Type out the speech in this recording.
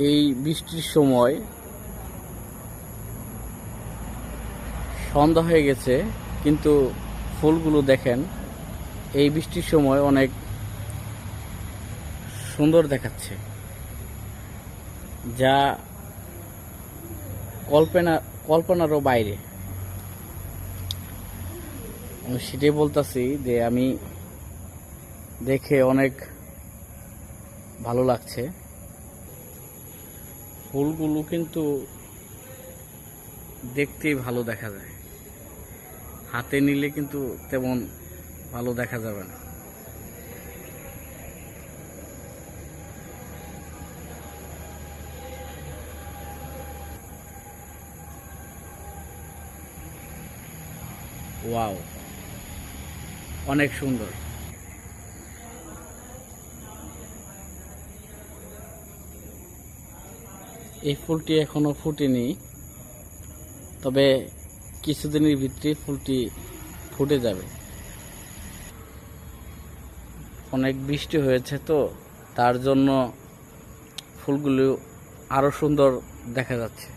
এই বৃষ্টির সময় সন্ধ্যা হয়ে গেছে, কিন্তু ফুলগুলো দেখেন এই বৃষ্টির সময় অনেক সুন্দর দেখাচ্ছে, যা কল্পনারও বাইরে। আমি সেটাই বলতেছি যে আমি দেখে অনেক ভালো লাগছে। ফুলগুলো কিন্তু দেখতেই ভালো দেখা যায়, হাতে নিলে কিন্তু তেমন ভালো দেখা যাবে না। ওয়াও, অনেক সুন্দর। এই ফুলটি এখনো ফুটেনি, তবে কিছুদিনের ভিতরে ফুলটি ফুটে যাবে। অনেক বৃষ্টি হয়েছে তো, তার জন্য ফুলগুলো আরো সুন্দর দেখা যাচ্ছে।